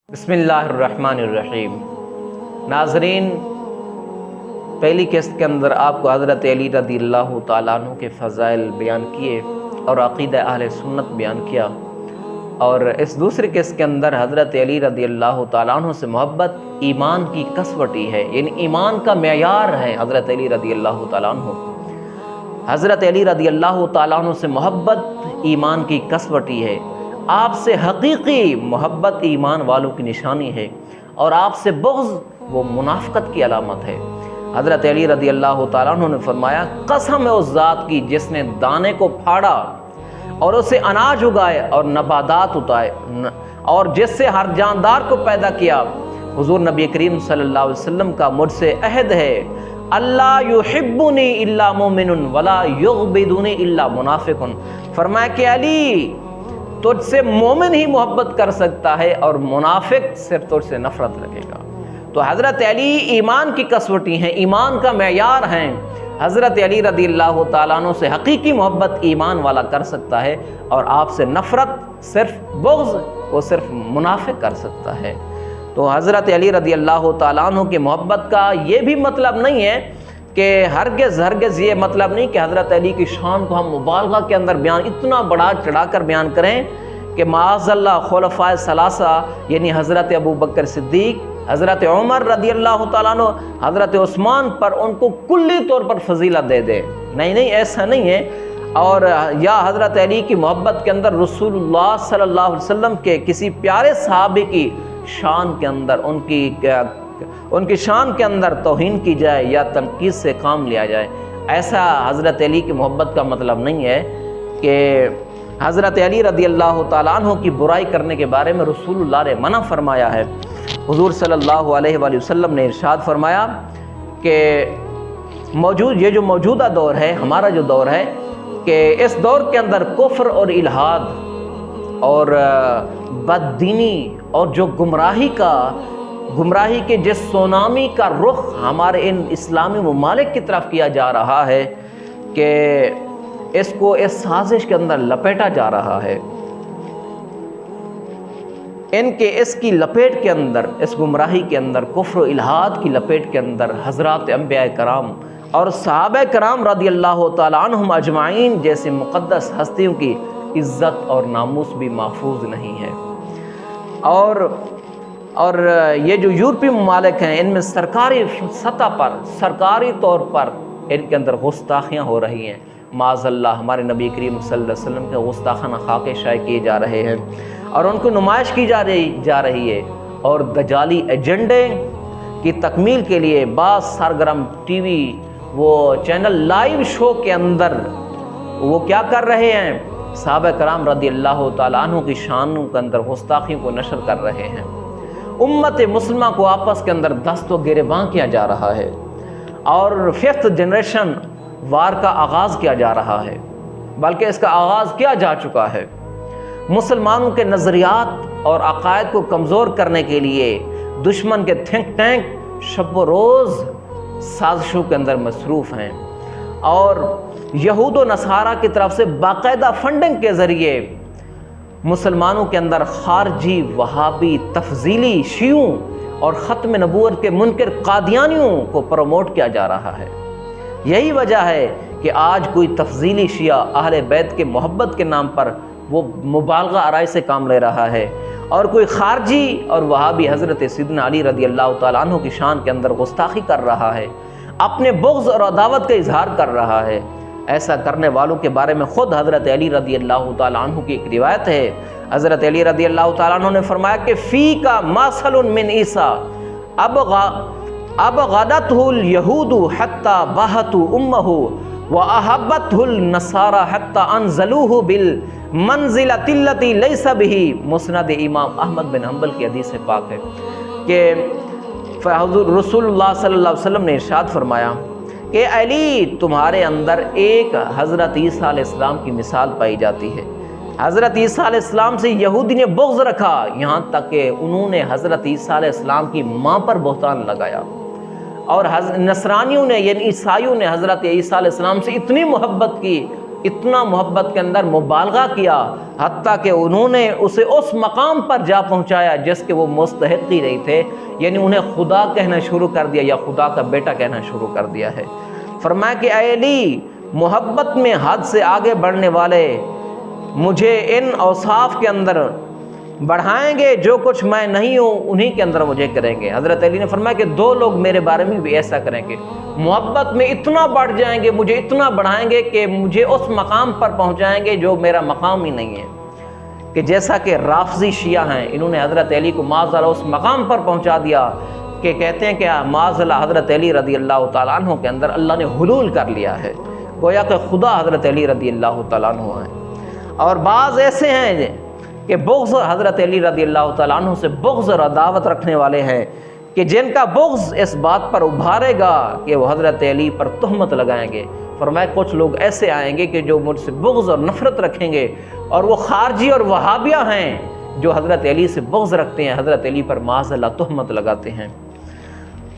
بسم اللہ الرحمن الرحیم۔ ناظرین، پہلی قسط کے اندر آپ کو حضرت علی رضی اللہ تعالیٰ عنہ کے فضائل بیان کیے اور عقیدہ اہل سنت بیان کیا، اور اس دوسری قسط کے اندر حضرت علی رضی اللہ تعالیٰ عنہ سے محبت ایمان کی کسوٹی ہے، یعنی ایمان کا معیار ہے حضرت علی رضی اللہ تعالیٰ عنہ۔ حضرت علی رضی اللہ تعالیٰ عنہ سے محبت ایمان کی کسوٹی ہے، آپ سے حقیقی محبت ایمان والوں کی نشانی ہے، اور آپ سے بغض وہ منافقت کی علامت ہے۔ حضرت علی رضی اللہ تعالیٰ عنہ نے فرمایا، قسم ہے اس ذات کی جس نے دانے کو پھاڑا اور اسے اناج اگائے اور نباتات اگائے، اور جس سے ہر جاندار کو پیدا کیا۔ حضور نبی کریم صلی اللہ علیہ وسلم کا مجھ سے عہد ہے، اللہ یحبنی الا مومن ولا یغبدنی الا منافق۔ فرمایا کہ علی، تجھ سے مومن ہی محبت کر سکتا ہے اور منافق صرف تجھ سے نفرت رکھے گا۔ تو حضرت علی ایمان کی کسوٹی ہیں، ایمان کا معیار ہیں۔ حضرت علی رضی اللہ تعالیٰ عنہ سے حقیقی محبت ایمان والا کر سکتا ہے، اور آپ سے نفرت، صرف بغض، وہ صرف منافق کر سکتا ہے۔ تو حضرت علی رضی اللہ تعالیٰ عنہ کی محبت کا یہ بھی مطلب نہیں ہے کہ ہرگز یہ مطلب نہیں کہ حضرت علی کی شان کو ہم مبالغہ کے اندر اتنا بڑا چڑھا کر بیان کریں کہ معاذ اللہ خلفائے ثلاثہ یعنی حضرت ابو بکر صدیق، حضرت عمر رضی اللہ تعالیٰ عنہ، حضرت عثمان پر ان کو کلی طور پر فضیلت دے دے۔ نہیں، ایسا نہیں ہے۔ اور یا حضرت علی کی محبت کے اندر رسول اللہ صلی اللہ علیہ وسلم کے کسی پیارے صحابی کی شان کے اندر ان کی شان کے اندر توہین کی جائے یا تنقید سے کام لیا جائے، ایسا حضرت علی کی محبت کا مطلب نہیں ہے کہ حضرت علی رضی اللہ تعالیٰ عنہ کی برائی کرنے کے بارے میں رسول اللہ نے منع فرمایا ہے۔ حضور صلی اللہ علیہ وآلہ وسلم نے ارشاد فرمایا کہ یہ جو موجودہ دور ہے، ہمارا جو دور ہے، کہ اس دور کے اندر کفر اور الحاد اور بددینی اور جو گمراہی کے جس سونامی کا رخ ہمارے ان اسلامی ممالک کی طرف کیا جا رہا ہے کہ اس کو اس سازش کے اندر لپیٹا جا رہا ہے، اس کی لپیٹ کے اندر، اس گمراہی کے اندر، کفر و الحاد کی لپیٹ کے اندر حضرات انبیاء کرام اور صحابہ کرام رضی اللہ تعالیٰ عنہم اجمعین جیسے مقدس ہستیوں کی عزت اور ناموس بھی محفوظ نہیں ہے۔ اور یہ جو یورپی ممالک ہیں، ان میں سرکاری سطح پر، سرکاری طور پر ان کے اندر گستاخیاں ہو رہی ہیں۔ معاذ اللہ ہمارے نبی کریم صلی اللہ علیہ وسلم کے گستاخانہ خاکے شائع کیے جا رہے ہیں، اور ان کو نمائش کی جا رہی ہے، اور دجالی ایجنڈے کی تکمیل کے لیے بعض سرگرم ٹی وی وہ چینل لائیو شو کے اندر وہ کیا کر رہے ہیں؟ صحابہ کرام رضی اللہ تعالیٰ عنہ کی شانوں کے اندر گستاخیوں کو نشر کر رہے ہیں۔ امت مسلمہ کو آپس کے اندر دست و گریباں کیا جا رہا ہے، اور 5th جنریشن وار کا آغاز کیا جا رہا ہے، بلکہ اس کا آغاز کیا جا چکا ہے۔ مسلمانوں کے نظریات اور عقائد کو کمزور کرنے کے لیے دشمن کے تھنک ٹینک شب و روز سازشوں کے اندر مصروف ہیں، اور یہود و نصارہ کی طرف سے باقاعدہ فنڈنگ کے ذریعے مسلمانوں کے اندر خارجی وہابی تفضیلی شیعوں اور ختم نبوت کے منکر قادیانیوں کو پروموٹ کیا جا رہا ہے۔ یہی وجہ ہے کہ آج کوئی تفضیلی شیعہ اہل بیت کے محبت کے نام پر وہ مبالغہ آرائی سے کام لے رہا ہے، اور کوئی خارجی اور وہابی حضرت سیدنا علی رضی اللہ تعالیٰ عنہ کی شان کے اندر گستاخی کر رہا ہے، اپنے بغض اور عداوت کا اظہار کر رہا ہے۔ ایسا کرنے والوں کے بارے میں خود حضرت علی رضی اللہ تعالیٰ عنہ کی ایک روایت ہے۔ حضرت علی رضی اللہ تعالیٰ عنہ نے فرمایا کہ فی کا ماسل من عیسیٰ ابغضتہ الیہود حتی بہتوا امہ واحبتہ النصارى حتی انزلوہ بالمنزلۃ التي لیس بہ، مسند امام احمد بن حنبل کی حدیث پاک ہے کہ حضور رسول اللہ صلی اللہ علیہ وسلم نے ارشاد فرمایا کہ علی، تمہارے اندر ایک حضرت عیسیٰ علیہ السلام کی مثال پائی جاتی ہے۔ حضرت عیسیٰ علیہ السلام سے یہودی نے بغض رکھا، یہاں تک کہ انہوں نے حضرت عیسیٰ علیہ السلام کی ماں پر بہتان لگایا، اور نصرانیوں نے یعنی عیسائیوں نے حضرت عیسیٰ علیہ السلام سے اتنی محبت کی اتنا محبت کے اندر مبالغہ کیا، حتیٰ کہ انہوں نے اسے اس مقام پر جا پہنچایا جس کے وہ مستحق ہی نہیں تھے، یعنی انہیں خدا کہنا شروع کر دیا یا خدا کا بیٹا کہنا شروع کر دیا ہے۔ فرمایا کہ اے علی، محبت میں حد سے آگے بڑھنے والے مجھے ان اوصاف کے اندر بڑھائیں گے، جو کچھ میں نہیں ہوں انہی کے اندر مجھے کریں گے۔ حضرت علی نے فرمایا کہ دو لوگ میرے بارے میں بھی ایسا کریں گے، محبت میں اتنا بڑھ جائیں گے، مجھے اتنا بڑھائیں گے کہ مجھے اس مقام پر پہنچائیں گے جو میرا مقام ہی نہیں ہے، کہ جیسا کہ رافضی شیعہ ہیں، انہوں نے حضرت علی کو معاذ اللہ اس مقام پر پہنچا دیا کہ کہتے ہیں کہ معاذ اللہ حضرت علی رضی اللہ تعالیٰ عنہ کے اندر اللہ نے حلول کر لیا ہے، گویا کہ خدا حضرت علی رضی اللہ تعالیٰ عنہ ہیں۔ اور بعض ایسے ہیں کہ بغض حضرت علی رضی اللہ تعالیٰ عنہ سے بغض اور عداوت رکھنے والے ہیں، کہ جن کا بغض اس بات پر ابھارے گا کہ وہ حضرت علی پر تہمت لگائیں گے۔ فرمایا کچھ لوگ ایسے آئیں گے کہ جو مجھ سے بغض اور نفرت رکھیں گے، اور وہ خارجی اور وہابیہ ہیں جو حضرت علی سے بغض رکھتے ہیں، حضرت علی پر معاذ اللہ تہمت لگاتے ہیں۔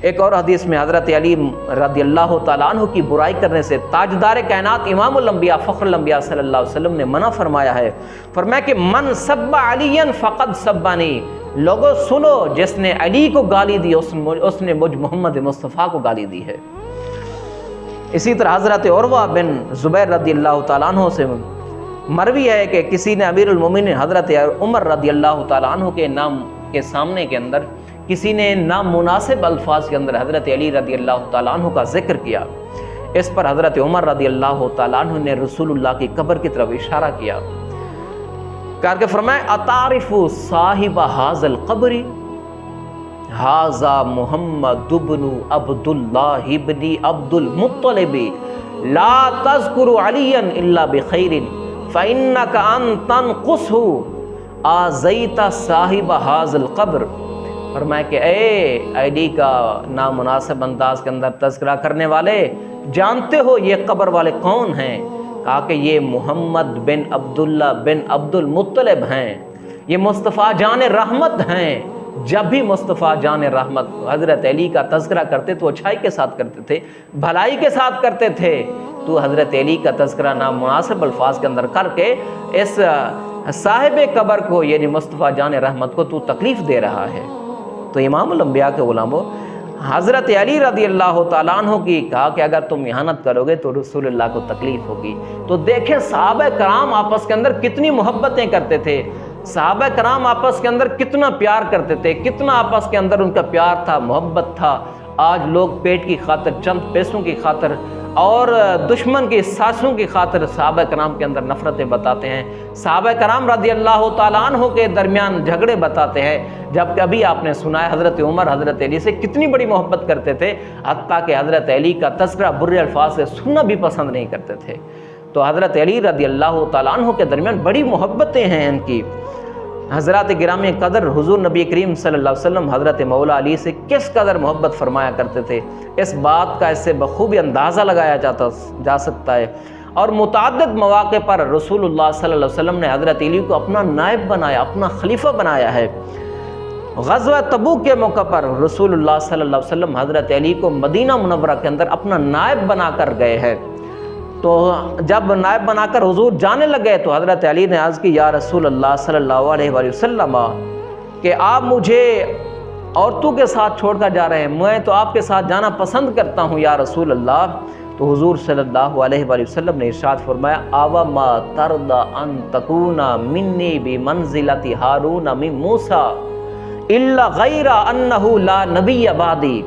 ایک اور حدیث میں حضرت علی رضی اللہ تعالیٰ عنہ کی برائی کرنے سے تاجدار کائنات امام الانبیاء فخر الانبیاء صلی اللہ علیہ وسلم نے منع فرمایا ہے۔ فرمایا کہ من سب علی فقد سبانی، لوگوں سنو، جس نے علی کو گالی دی اس نے مجھ محمد مصطفیٰ کو گالی دی ہے۔ اسی طرح حضرت عروہ بن زبیر رضی اللہ تعالیٰ عنہ سے مروی ہے کہ کسی نے امیر المومنین حضرت عمر رضی اللہ تعالیٰ عنہ کے نام کے سامنے کے اندر کسی نے نامناسب الفاظ کے اندر حضرت علی رضی اللہ تعالیٰ عنہ کا ذکر کیا۔ اس پر حضرت عمر رضی اللہ تعالیٰ عنہ نے رسول اللہ کی قبر کی طرف اشارہ کیا، کہا کہ فرمایا اتعرف صاحب ھذا القبر ھذا محمد بن عبداللہ بن عبد المطلب لا تذکر علیا الا بخیر فانک ان تنقصه آذیت صاحب ھذا القبر۔ فرمایا کہ اے علی کا نامناسب انداز کے اندر تذکرہ کرنے والے، جانتے ہو یہ قبر والے کون ہیں؟ کہا کہ یہ محمد بن عبداللہ بن عبد المطلب ہیں، یہ مصطفیٰ جان رحمت ہیں۔ جب بھی مصطفیٰ جان رحمت حضرت علی کا تذکرہ کرتے تو اچھائی کے ساتھ کرتے تھے، بھلائی کے ساتھ کرتے تھے، تو حضرت علی کا تذکرہ نامناسب الفاظ کے اندر کر کے اس صاحب قبر کو یعنی مصطفیٰ جان رحمت کو تو تکلیف دے رہا ہے۔ تو امام الانبیاء کے غلاموں، حضرت علی رضی اللہ تعالیٰ عنہ کی کہا کہ اگر تم احانت کرو گے تو رسول اللہ کو تکلیف ہوگی۔ تو دیکھیں صحابہ کرام آپس کے اندر کتنی محبتیں کرتے تھے، صحابہ کرام آپس کے اندر کتنا پیار کرتے تھے، کتنا آپس کے اندر ان کا پیار تھا، محبت تھا۔ آج لوگ پیٹ کی خاطر، چند پیسوں کی خاطر اور دشمن کی سازشوں کی خاطر صحابہ کرام کے اندر نفرتیں بتاتے ہیں، صحابہ کرام رضی اللہ تعالیٰ عنہ کے درمیان جھگڑے بتاتے ہیں، جبکہ ابھی آپ نے سنا ہے حضرت عمر حضرت علی سے کتنی بڑی محبت کرتے تھے، حتیٰ کہ حضرت علی کا تذکرہ برے الفاظ سے سننا بھی پسند نہیں کرتے تھے۔ تو حضرت علی رضی اللہ تعالیٰ عنہ کے درمیان بڑی محبتیں ہیں ان کی۔ حضرات گرامی قدر حضور نبی کریم صلی اللہ علیہ وسلم حضرت مولا علی سے کس قدر محبت فرمایا کرتے تھے، اس بات کا اس سے بخوبی اندازہ لگایا جا سکتا ہے۔ اور متعدد مواقع پر رسول اللہ صلی اللہ علیہ وسلم نے حضرت علی کو اپنا نائب بنایا، اپنا خلیفہ بنایا ہے۔ غزوہ تبوک کے موقع پر رسول اللہ صلی اللہ علیہ وسلم حضرت علی کو مدینہ منورہ کے اندر اپنا نائب بنا کر گئے ہیں۔ تو جب نائب بنا کر حضور جانے لگے تو حضرت علی نے عرض کی، یا رسول اللہ صلی اللہ علیہ وآلہ وسلم، کہ آپ مجھے عورتوں کے ساتھ چھوڑ کر جا رہے ہیں، میں تو آپ کے ساتھ جانا پسند کرتا ہوں یا رسول اللہ۔ تو حضور صلی اللہ علیہ وآلہ وسلم نے ارشاد فرمایا، اوما ترضى ان تكون منی بمنزلۃ ہارون من موسیٰ الا غیر انہ لا نبی بعدی۔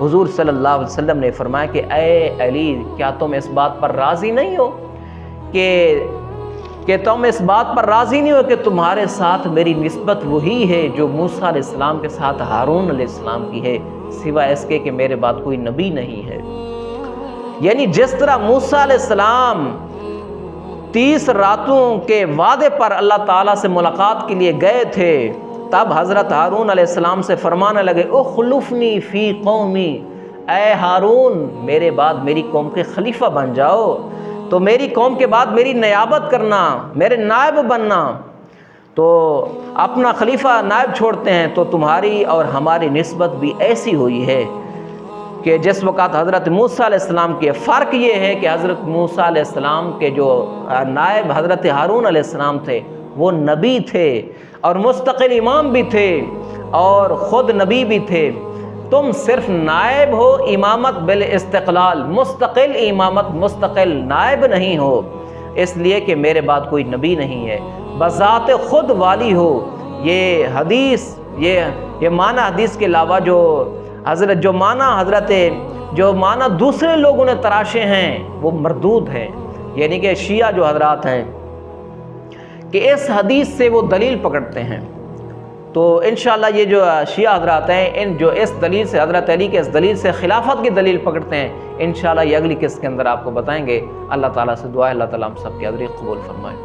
حضور صلی اللہ علیہ وسلم نے فرمایا کہ اے علی، کیا تم اس بات پر راضی نہیں ہو کہ تم اس بات پر راضی نہیں ہو کہ تمہارے ساتھ میری نسبت وہی ہے جو موسیٰ علیہ السلام کے ساتھ ہارون علیہ السلام کی ہے، سوائے اس کے کہ میرے بعد کوئی نبی نہیں ہے۔ یعنی جس طرح موسیٰ علیہ السلام 30 راتوں کے وعدے پر اللہ تعالیٰ سے ملاقات کے لیے گئے تھے، تب حضرت ہارون علیہ السلام سے فرمانے لگے، اخلفنی فی قومی، اے ہارون میرے بعد میری قوم کے خلیفہ بن جاؤ، تو میری قوم کے بعد میری نیابت کرنا، میرے نائب بننا۔ تو اپنا خلیفہ نائب چھوڑتے ہیں تو تمہاری اور ہماری نسبت بھی ایسی ہوئی ہے کہ جس وقت حضرت موسیٰ علیہ السلام کی فرق یہ ہے کہ حضرت موسیٰ علیہ السلام کے جو نائب حضرت ہارون علیہ السلام تھے وہ نبی تھے اور مستقل امام بھی تھے اور خود نبی بھی تھے. تم صرف نائب ہو امامت بالاستقلال، مستقل امامت، مستقل نائب نہیں ہو، اس لیے کہ میرے بعد کوئی نبی نہیں ہے، بذات خود والی ہو. یہ حدیث یہ معنی حدیث کے علاوہ جو معنی دوسرے لوگوں نے تراشے ہیں وہ مردود ہیں. یعنی کہ شیعہ جو حضرات ہیں کہ اس حدیث سے وہ دلیل پکڑتے ہیں. تو انشاءاللہ یہ جو شیعہ حضرات ہیں جو اس دلیل سے، حضرت علی کے اس دلیل سے خلافت کی دلیل پکڑتے ہیں، انشاءاللہ یہ اگلی قسط کے اندر آپ کو بتائیں گے. اللہ تعالیٰ سے دعا ہے اللہ تعالیٰ ہم سب کی حاضری قبول فرمائے.